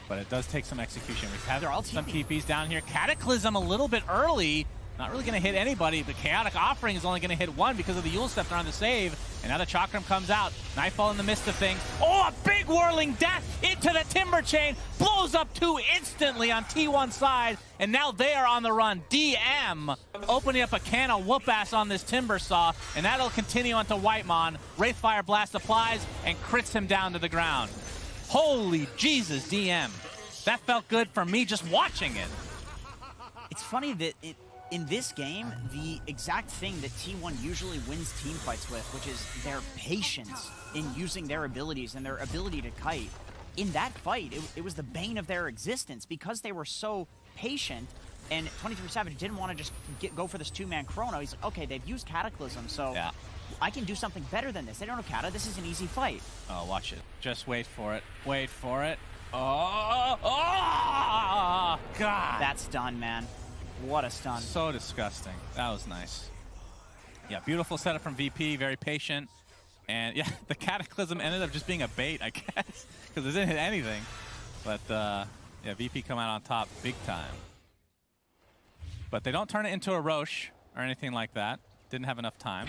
But it does take some execution. We have some TPs down here. Cataclysm a little bit early. Not really going to hit anybody, but Chaotic Offering is only going to hit one because of the Yule Scepter on the save. And now the Chakram comes out. Nightfall in the midst of things. Oh, a big Whirling Death into the Timber Chain. Blows up 2 instantly on T1 side. And now they are on the run. DM opening up a can of whoop-ass on this Timber Saw. And that'll continue onto Whitemon. Wraithfire Blast applies and crits him down to the ground. Holy Jesus, DM. That felt good for me just watching it.
It's funny that in this game, the exact thing that T1 usually wins team fights with, which is their patience in using their abilities and their ability to kite. In that fight, it was the bane of their existence because they were so patient, and 23 Savage didn't want to just go for this 2-man chrono. He's like, okay, they've used Cataclysm, so yeah, I can do something better than this. They don't know Kata. This is an easy fight.
Oh, watch it. Just wait for it. Wait for it. Oh, God.
That stun, man. What a stun.
So disgusting. That was nice. Yeah, beautiful setup from VP. Very patient. And, yeah, the Cataclysm ended up just being a bait, I guess, because it didn't hit anything. But, yeah, VP come out on top big time. But they don't turn it into a Roche or anything like that. Didn't have enough time.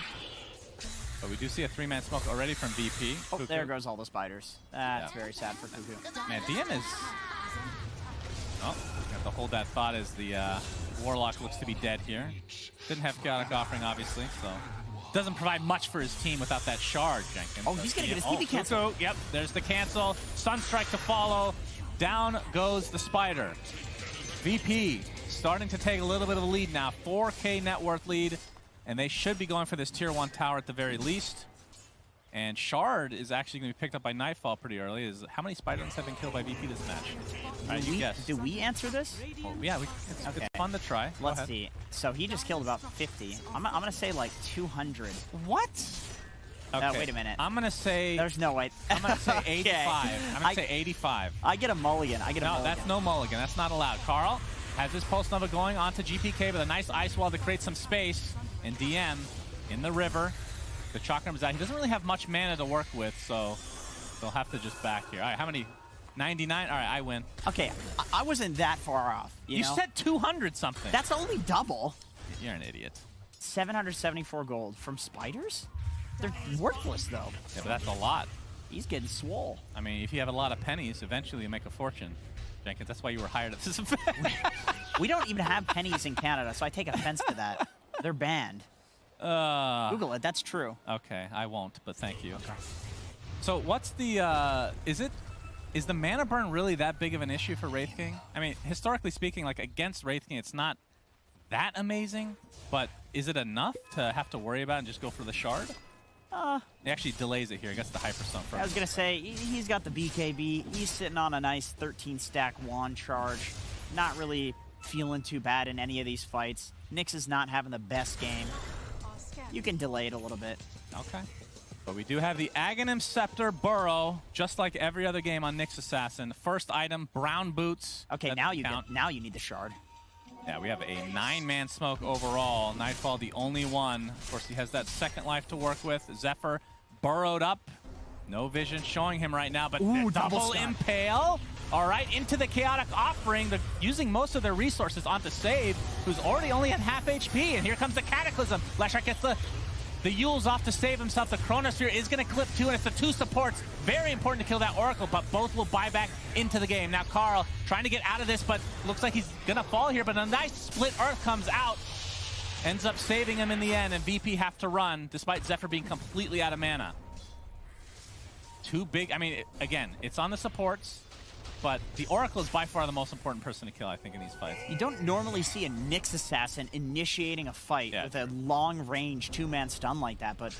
But we do see a 3-man smoke already from VP.
Oh, there goes all the spiders. That's very sad for Cuckoo.
Man, DM is... Oh, we have to hold that thought as the Warlock looks to be dead here. Didn't have Chaotic Offering, obviously, so... Doesn't provide much for his team without that shard, Jenkins.
Oh, he's going to get his TP cancel.
Yep, there's the cancel. Sunstrike to follow. Down goes the Spider. VP starting to take a little bit of a lead now. 4K net worth lead. And they should be going for this tier 1 tower at the very least. And Shard is actually going to be picked up by Nightfall pretty early. How many Spiderlings have been killed by VP this match? All right, you guess.
Do we answer this?
Well, yeah, it's fun to try.
Let's see. So he just killed about 50. I'm going to say like 200.
What? Okay.
Wait a minute.
I'm going to say...
There's no way.
I'm going to say 85.
Okay.
I'm going to say 85.
I get a mulligan.
No, that's no mulligan. That's not allowed. Carl has his Pulse Nova going onto GPK with a nice ice wall to create some space. And DM in the river. The Chakram is out. He doesn't really have much mana to work with, so they'll have to just back here. All right, how many? 99? All right, I win.
Okay, I wasn't that far off. You know?
said 200 something.
That's only double.
You're an idiot.
774 gold from spiders? They're worthless, though.
Yeah, but that's a lot.
He's getting swole.
I mean, if you have a lot of pennies, eventually you make a fortune. Jenkins, that's why you were hired at this event.
We don't even have pennies in Canada, so I take offense to that. They're banned. Google it. That's true.
Okay, I won't, but thank you. Okay. So what's the, is the mana burn really that big of an issue for Wraith King? I mean, historically speaking, like against Wraith King, it's not that amazing, but is it enough to have to worry about and just go for the shard? He actually delays it here. He gets the Hyperstone first.
I was going to say, he's got the BKB. He's sitting on a nice 13-stack wand charge. Not really feeling too bad in any of these fights. Nyx is not having the best game. You can delay it a little bit.
Okay. But we do have the Aghanim Scepter Burrow, just like every other game on Nyx Assassin. First item, brown boots.
Okay, now you need the shard.
Yeah, we have a 9-man smoke overall. Nightfall, the only one. Of course, he has that second life to work with. Zephyr burrowed up. No vision showing him right now, but double impale. All right, into the Chaotic Offering. They're using most of their resources onto Save, who's already only at half HP. And here comes the Cataclysm. Leshrac gets the Yules off to save himself. The Chronosphere is going to clip too, and it's the two supports. Very important to kill that Oracle, but both will buy back into the game. Now Carl trying to get out of this, but looks like he's going to fall here. But a nice split Earth comes out. Ends up saving him in the end, and VP have to run, despite Zephyr being completely out of mana. Too big. I mean, again, it's on the supports, but the Oracle is by far the most important person to kill, I think, in these fights.
You don't normally see a Nyx Assassin initiating a fight with a long-range 2-man stun like that, but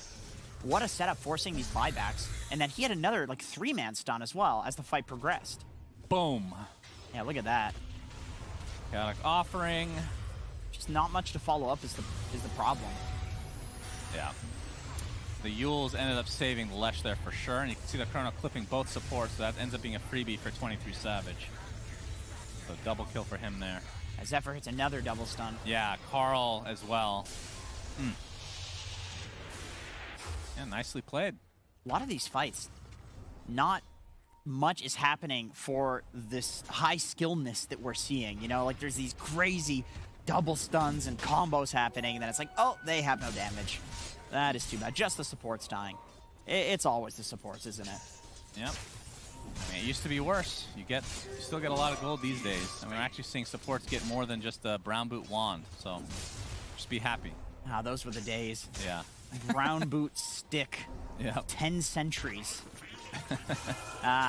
what a setup forcing these buybacks. And then he had another, like, 3-man stun as well as the fight progressed.
Boom.
Yeah, look at that.
Chaotic Offering.
Just not much to follow up is the problem.
Yeah. The Yules ended up saving Lesh there for sure, and you can see the Chrono clipping both supports, so that ends up being a freebie for 23 Savage. So double kill for him there.
As Zephyr hits another double stun.
Yeah, Carl as well. Yeah, nicely played.
A lot of these fights, not much is happening for this high skillness that we're seeing. You know, like there's these crazy double stuns and combos happening, and then it's like, oh, they have no damage. That is too bad. Just the supports dying. It's always the supports, isn't it?
Yep. I mean, it used to be worse. You still get a lot of gold these days. I mean, we're actually seeing supports get more than just a brown boot wand, so just be happy.
Ah, those were the days.
Yeah.
Brown boot stick.
Yep.
10 centuries.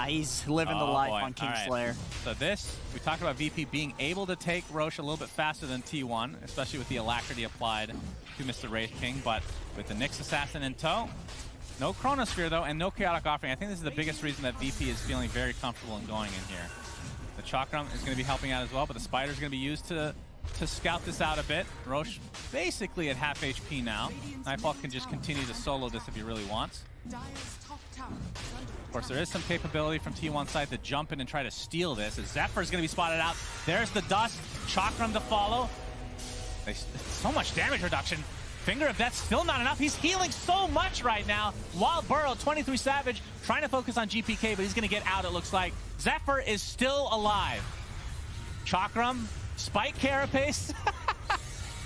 He's living the life on Kingslayer.
Right. So this, we talked about VP being able to take Roche a little bit faster than T1, especially with the alacrity applied to Mr. Wraith King, but with the Nyx Assassin in tow, no Chronosphere though, and no Chaotic Offering. I think this is the biggest reason that VP is feeling very comfortable in going in here. The Chakram is going to be helping out as well, but the Spider is going to be used to scout this out a bit. Roche basically at half HP now. Nightfall can just continue to solo this if he really wants. Of course, there is some capability from T1 side to jump in and try to steal this. As Zephyr is going to be spotted out. There's the dust. Chakram to follow. So much damage reduction. Finger of Death still not enough. He's healing so much right now. While Burrow, 23 Savage, trying to focus on GPK, but he's going to get out, it looks like. Zephyr is still alive. Chakram, Spike Carapace.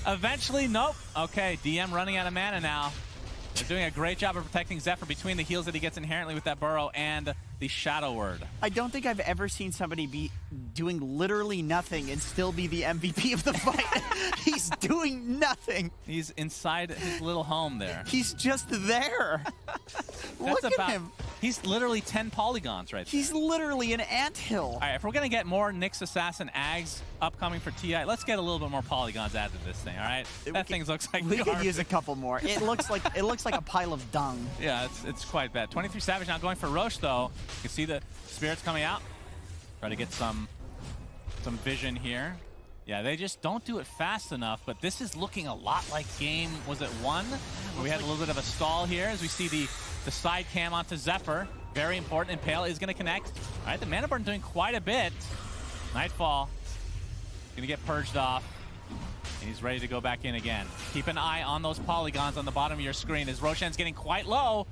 Eventually, nope. Okay, DM running out of mana now. They're doing a great job of protecting Zephyr between the heals that he gets inherently with that Burrow and the Shadow Word.
I don't think I've ever seen somebody be doing literally nothing and still be the MVP of the fight. He's doing nothing.
He's inside his little home there.
He's just there. Look at him.
He's literally 10 polygons right there.
He's literally an anthill.
All right, if we're going to get more Nyx Assassin Ags upcoming for TI, let's get a little bit more polygons added to this thing, all right? That thing looks like
We
garbage.
could use a couple more. It looks like a pile of dung.
Yeah, it's quite bad. 23 Savage now going for Roche, though. You can see the spirits coming out. Try to get some vision here. Yeah, they just don't do it fast enough, but this is looking a lot like game, was it 1? Where we had a little bit of a stall here as we see the side cam onto Zephyr. Very important. Impale is going to connect. All right, the Mana Burn doing quite a bit. Nightfall going to get purged off. And he's ready to go back in again. Keep an eye on those polygons on the bottom of your screen as Roshan's getting quite low.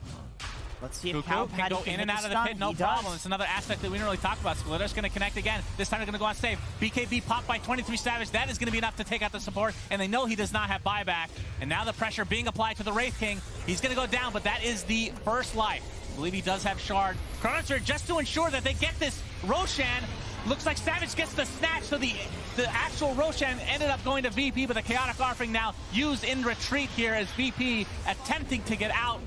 Let's see if
Cuckoo can go in and out of the pit, no problem.
Does.
It's another aspect that we didn't really talk about. Splitter's going to connect again. This time they're going to go on save. BKB popped by 23 Savage. That is going to be enough to take out the support, and they know he does not have buyback. And now the pressure being applied to the Wraith King. He's going to go down, but that is the first life. I believe he does have Shard. Chronosphere just to ensure that they get this Roshan. Looks like Savage gets the snatch, so the actual Roshan ended up going to VP, but the Chaotic Offering now used in retreat here as VP attempting to get out.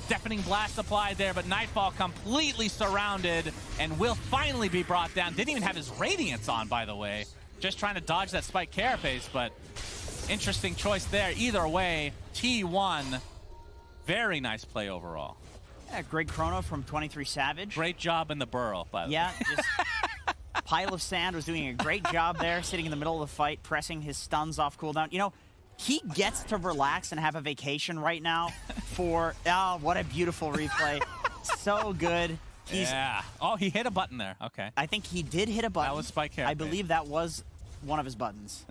Deafening blast applied there, but Nightfall completely surrounded and will finally be brought down. Didn't even have his Radiance on, by the way. Just trying to dodge that Spike Carapace, but interesting choice there. Either way, T1, very nice play overall.
Yeah, great chrono from 23 Savage.
Great job in the burrow, by the way.
Yeah, just Pile of Sand was doing a great job there, sitting in the middle of the fight, pressing his stuns off cooldown. You know, he gets to relax and have a vacation right now for, oh, what a beautiful replay. So good.
Yeah. Oh, he hit a button there. Okay.
I think he did hit a button.
That was Spike Carapace.
I believe that was one of his buttons.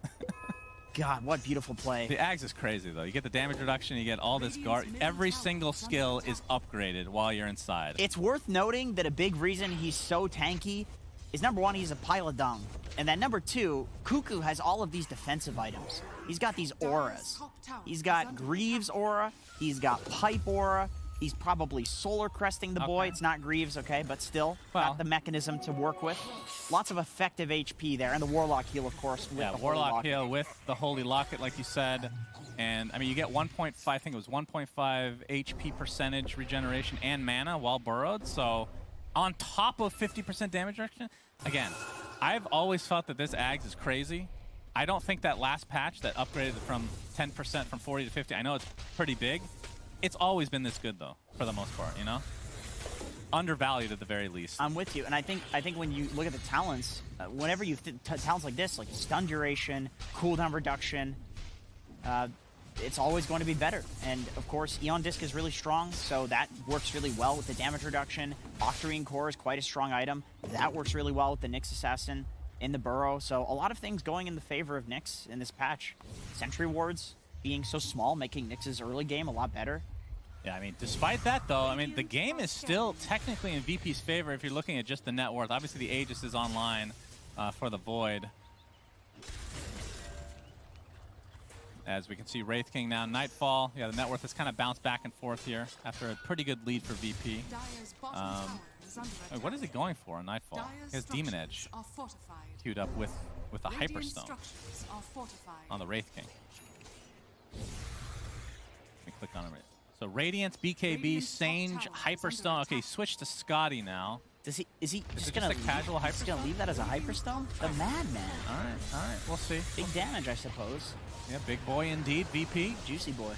God, what beautiful play.
The Ags is crazy, though. You get the damage reduction, you get all this guard. Every single skill is upgraded while you're inside.
It's worth noting that a big reason he's so tanky is, number one, he's a pile of dung. And then number two, Cuckoo has all of these defensive items. He's got these auras. He's got Greaves aura. He's got Pipe aura. He's probably solar cresting the boy.
Okay.
It's not Greaves, okay, but still got the mechanism to work with. Lots of effective HP there, and the Warlock heal, of course, with the
Warlock
Holy
heal with the Holy Locket, like you said. And, I mean, you get 1.5, I think it was 1.5 HP percentage regeneration and mana while burrowed. So, on top of 50% damage reduction, again, I've always felt that this Ags is crazy. I don't think that last patch that upgraded from 10% from 40 to 50, I know it's pretty big. It's always been this good, though, for the most part, you know? Undervalued at the very least.
I'm with you, and I think when you look at the talents, whenever you talents like this, like stun duration, cooldown reduction, it's always going to be better. And of course, Eon Disc is really strong, so that works really well with the damage reduction. Octarine Core is quite a strong item. That works really well with the Nyx Assassin in the burrow. So a lot of things going in the favor of Nyx in this patch. Sentry wards being so small, making Nyx's early game a lot better.
Yeah, I mean, despite that, though, I mean, the game is still technically in VP's favor if you're looking at just the net worth. Obviously, the Aegis is online for the Void. As we can see, Wraith King now, Nightfall. Yeah, the net worth has kind of bounced back and forth here after a pretty good lead for VP. Wait, what is he going for on Nightfall? He has Demon Edge queued up with the Hyperstone on the Wraith King. Let me click on it. So Radiance, BKB, Sange, Hyperstone. Okay, switch to Scotty now.
Is he just
it
gonna
just a casual
he's gonna leave that as a Hyperstone? The Madman.
All right, we'll see.
Big damage, I suppose.
Yeah, big boy indeed, VP.
Juicy boy.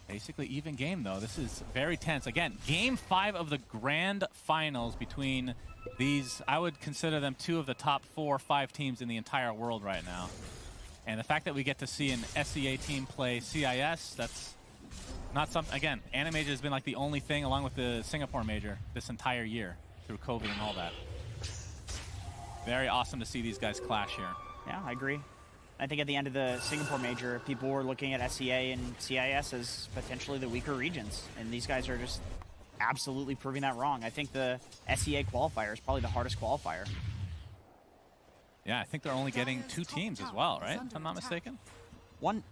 Basically even game, though. This is very tense. Again, game 5 of the grand finals between these, I would consider them 2 of the top 4 or 5 teams in the entire world right now. And the fact that we get to see an SEA team play CIS, that's not something, again, Animajor has been like the only thing along with the Singapore major this entire year through COVID and all that. Very awesome to see these guys clash here.
Yeah, I agree. I think at the end of the Singapore major, people were looking at SEA and CIS as potentially the weaker regions, and these guys are just absolutely proving that wrong. I think the SEA qualifier is probably the hardest qualifier.
Yeah, I think they're only getting 2 teams as well, right? If I'm not mistaken.
One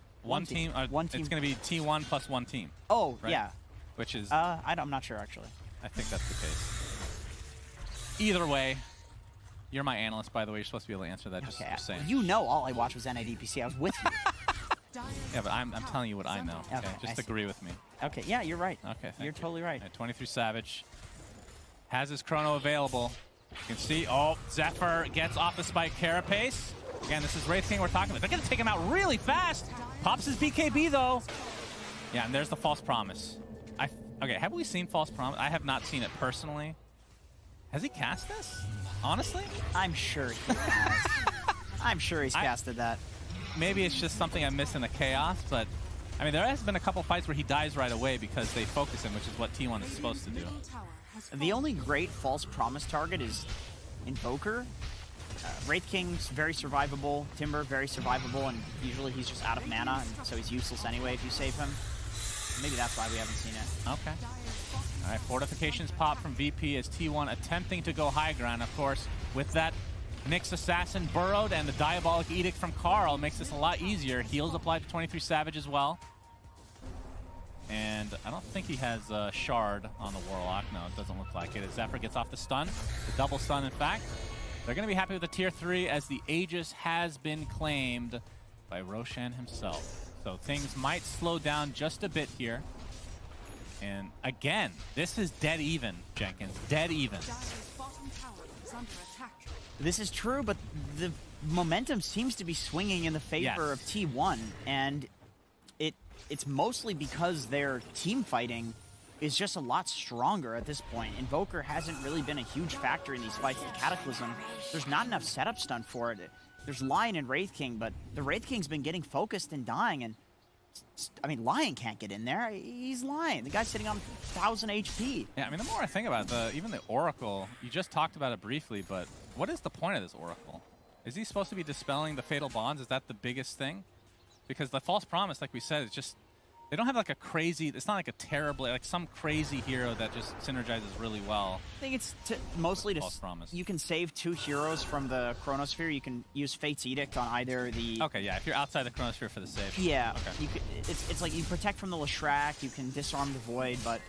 team.
It's going to be T1 plus 1 team.
Oh,
right?
yeah.
Which is...
I'm not sure, actually.
I think that's the case. Either way, you're my analyst, by the way. You're supposed to be able to answer that. Just saying.
You know all I watched was NADPC. I was with you.
Yeah, but I'm telling you what I know. Okay,
Okay, I
just
see.
agree with me.
Okay, yeah, you're right.
Okay, thank
You're
you.
totally right.
23 Savage has his chrono available. You can see, Zephyr gets off the spike carapace. Again, this is Wraith King we're talking about. They're going to take him out really fast. Pops his BKB, though. Yeah, and there's the False Promise. Okay, have we seen False Promise? I have not seen it personally. Has he cast this? Honestly?
I'm sure he has. I'm sure he's casted that.
Maybe it's just something I miss in the chaos, but I mean, there has been a couple fights where he dies right away because they focus him, which is what T1 is supposed to do.
The only great false promise target is Invoker. Wraith King's very survivable, Timber very survivable, and usually he's just out of mana, and so he's useless anyway if you save him. Maybe that's why we haven't seen it.
Okay. All right, fortifications pop from VP as T1 attempting to go high ground. Of course, with that Nyx Assassin burrowed and the Diabolic Edict from Carl makes this a lot easier. Heals applied to 23 Savage as well. And I don't think he has a Shard on the Warlock. No, it doesn't look like it. As Zephyr gets off the stun, the double stun in fact. They're going to be happy with the tier 3 as the Aegis has been claimed by Roshan himself. So things might slow down just a bit here. And again, this is dead even, Jenkins. Dead even.
This is true, but the momentum seems to be swinging in the favor of T1, and it's mostly because their team fighting is just a lot stronger at this point. Invoker hasn't really been a huge factor in these fights. The Cataclysm, there's not enough setup stun for it. There's Lion and Wraith King, but the Wraith King's been getting focused and dying, and I mean, Lion can't get in there. He's Lion. The guy's sitting on 1,000 HP.
Yeah, I mean, the more I think about it, even the Oracle, you just talked about it briefly, but what is the point of this Oracle? Is he supposed to be dispelling the Fatal Bonds? Is that the biggest thing? Because the False Promise, like we said, is just, they don't have like a crazy, it's not like a terribly, like some crazy hero that just synergizes really well.
I think it's mostly to,
False Promise.
You can save 2 heroes from the Chronosphere. You can use Fate's Edict on either the...
Okay, yeah, if you're outside the Chronosphere for the save.
Yeah,
Okay.
you could, it's like you protect from the Leshrac, you can disarm the Void, but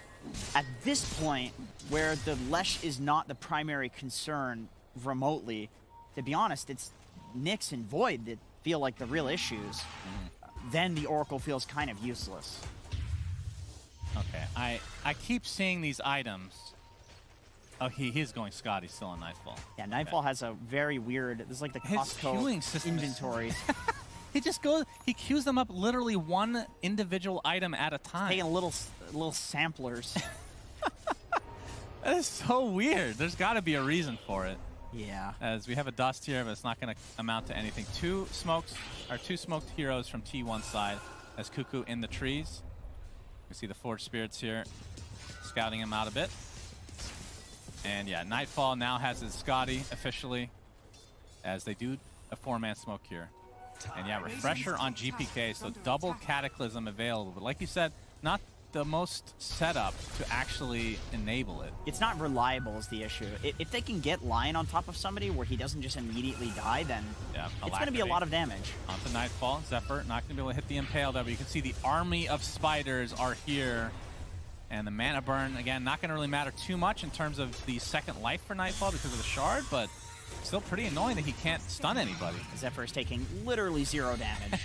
at this point, where the Lesh is not the primary concern remotely, to be honest, it's Nyx and Void that feel like the real issues. Then the Oracle feels kind of useless.
Okay, I keep seeing these items. Oh, he's going Scott. He's still on Nightfall.
Yeah, Nightfall has a very weird, this is like the
His queuing
Costco
system is-
inventory.
He just goes, he queues them up literally one individual item at a time.
Taking little samplers.
That is so weird. There's got to be a reason for it.
Yeah.
As we have a dust here, but it's not going to amount to anything. Two smoked heroes from T1 side as Cuckoo in the trees. We see the Forged Spirits here, scouting him out a bit. And yeah, Nightfall now has his Scotty officially, as they do a 4-man smoke here. And yeah, Refresher on GPK, so double Cataclysm available. But like you said, not the most setup to actually enable it.
It's not reliable is the issue. If they can get Lion on top of somebody where he doesn't just immediately die, then
Yeah,
it's going to be a lot of damage.
Onto Nightfall, Zephyr not going to be able to hit the Impale there, but you can see the army of spiders are here. And the mana burn, again, not going to really matter too much in terms of the second life for Nightfall because of the shard, but still pretty annoying that he can't stun anybody.
Zephyr is taking literally 0 damage.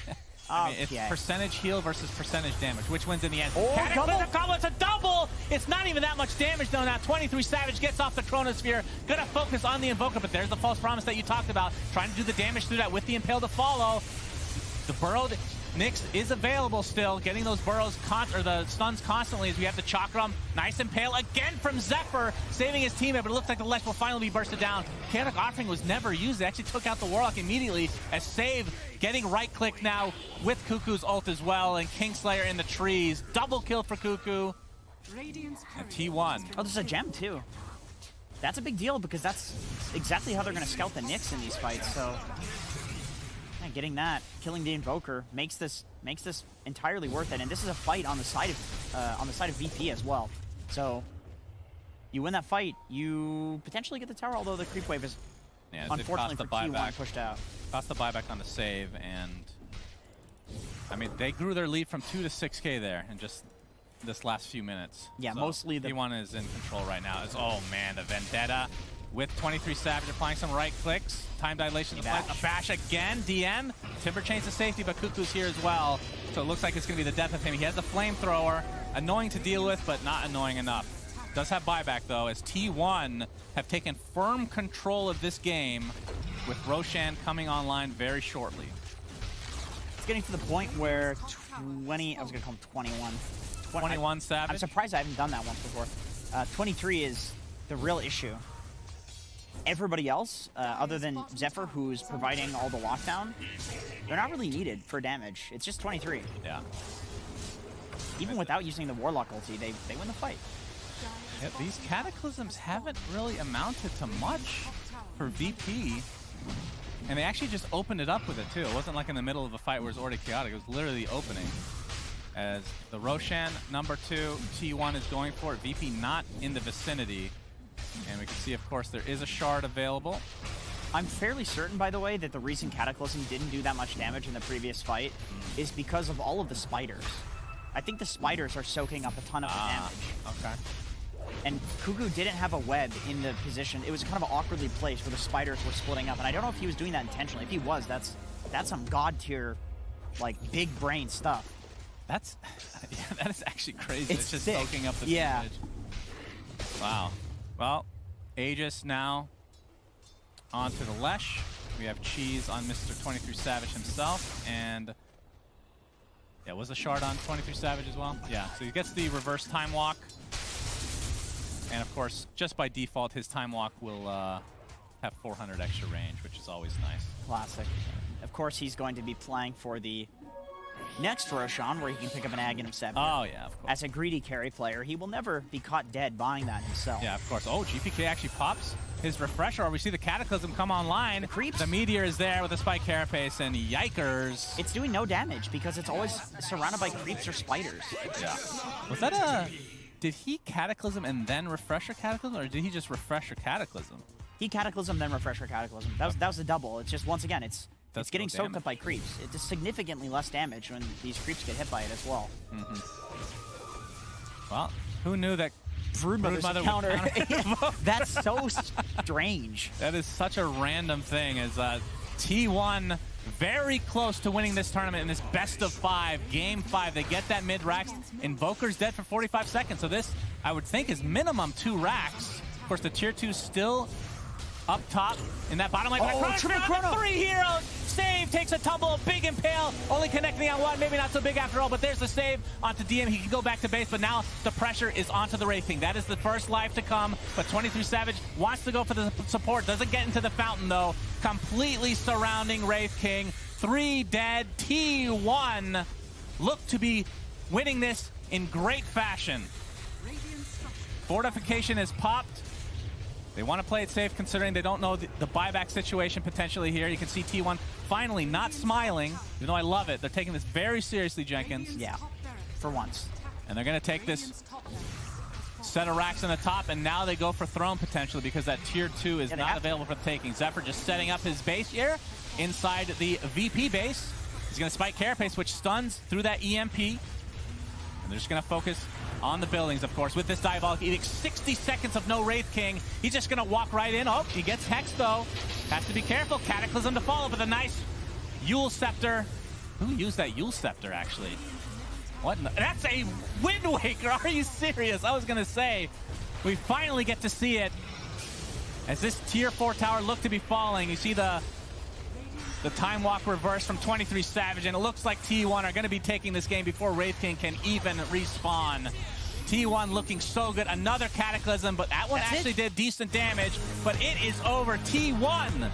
I mean, it's
Okay.
percentage heal versus percentage damage. Which wins in the end?
Oh,
Cataclysm combo, it's a double! It's not even that much damage though. Now 23 Savage gets off the Chronosphere. Gonna focus on the Invoker, but there's the False Promise that you talked about. Trying to do the damage through that with the Impale to follow. The burrowed Nyx is available still, getting those burrows or the stuns constantly as we have the Chakram. Nice Impale again from Zephyr, saving his teammate, but it looks like the Lesh will finally be bursted down. Chaotic Offering was never used. They actually took out the Warlock immediately as Save getting right-click now with Cuckoo's ult as well, and Kingslayer in the trees. Double kill for Cuckoo. And T1.
Oh, there's a gem too. That's a big deal because that's exactly how they're going to scout the Nyx in these fights, so... Yeah, getting that, killing the Invoker makes this entirely worth it, and this is a fight on the side of VP as well. So you win that fight, you potentially get the tower, although the creep wave is unfortunately for T1 pushed out.
Cost the buyback on the save, and I mean they grew their lead from 2 to 6K there in just this last few minutes.
Yeah,
so
mostly the
T1 is in control right now. Oh man, the Vendetta with 23 Savage applying some right clicks. Time dilation to the flank. A bash again. DM. Timber chains to safety, but Cuckoo's here as well. So it looks like it's going to be the death of him. He has the flamethrower. Annoying to deal with, but not annoying enough. Does have buyback, though, as T1 have taken firm control of this game with Roshan coming online very shortly.
It's getting to the point where 20... I was going to call him 21.
21 Savage.
I'm surprised I haven't done that once before. 23 is the real issue. Everybody else, other than Zephyr, who's providing all the lockdown, they're not really needed for damage. It's just 23.
Yeah.
Even without using the Warlock ulti, they win the fight.
Yeah, these Cataclysms haven't really amounted to much for VP. And they actually just opened it up with it, too. It wasn't like in the middle of a fight where it was already chaotic. It was literally the opening. As the Roshan number 2, T1 is going for it. VP not in the vicinity. And we can see, of course, there is a shard available.
I'm fairly certain, by the way, that the reason Cataclysm didn't do that much damage in the previous fight is because of all of the spiders. I think the spiders are soaking up a ton of the damage.
Okay.
And Cuckoo didn't have a web in the position. It was kind of awkwardly placed where the spiders were splitting up. And I don't know if he was doing that intentionally. If he was, that's some god tier, like, big brain stuff.
That's, yeah, that is actually crazy. It's just
sick.
soaking up the damage. Wow. Well, Aegis now onto the Lesh. We have Cheese on Mr. 23 Savage himself, and yeah, was a shard on 23 Savage as well? Yeah, so he gets the reverse time walk. And of course, just by default, his time walk will have 400 extra range, which is always nice.
Classic. Of course, he's going to be playing for the next Roshan, where he can pick up an Aghanim Scepter.
Oh, yeah, of course.
As a greedy carry player, he will never be caught dead buying that himself.
Yeah, of course. Oh, GPK actually pops his refresher, or we see the Cataclysm come online.
The creeps.
The Meteor is there with the Spike Carapace, and yikers.
It's doing no damage because it's always surrounded by creeps or spiders.
Yeah. Was that a... Did he Cataclysm and then Refresher Cataclysm, or did he just Refresher Cataclysm?
He Cataclysm, then Refresher Cataclysm. That was the double. It's just, once again, it's getting soaked up by creeps. It does significantly less damage when these creeps get hit by it as well.
Well, who knew that
Broodmother would counter? That's so strange.
That is such a random thing, as T1 very close to winning this tournament in this best of 5, game 5. They get that mid racks. Invoker's dead for 45 seconds, so this, I would think, is minimum 2 racks. Of course, the tier 2 still up top in that bottom lane.
Triple Chrono!
3 heroes! Save, takes a tumble, big impale, only connecting on one, maybe not so big after all, but there's the save onto DM. He can go back to base, but now the pressure is onto the Wraith King. That is the first life to come, but 23 Savage wants to go for the support, doesn't get into the fountain though. Completely surrounding Wraith King. 3 dead, T1 look to be winning this in great fashion. Fortification is popped. They want to play it safe considering they don't know the buyback situation potentially here. You can see T1 finally not smiling, even though I love it. They're taking this very seriously, Jenkins.
Yeah, for once.
And they're going to take this set of racks on the top, and now they go for throne potentially because that tier 2 is not available for the taking. Zephyr just setting up his base here inside the VP base. He's going to spike Carapace, which stuns through that EMP. And they're just going to focus on the buildings, of course, with this Diabolic Edict. 60 seconds of no Wraith King. He's just going to walk right in. Oh, he gets Hexed, though. Has to be careful. Cataclysm to follow with a nice Yule Scepter. Who used that Yule Scepter, actually? What? That's a Wind Waker. Are you serious? I was going to say, we finally get to see it. As this tier 4 tower looked to be falling, you see the time walk reverse from 23 Savage, and it looks like T1 are going to be taking this game before Wraith King can even respawn. T1 looking so good. Another Cataclysm, but that one actually did decent damage, but it is over. T1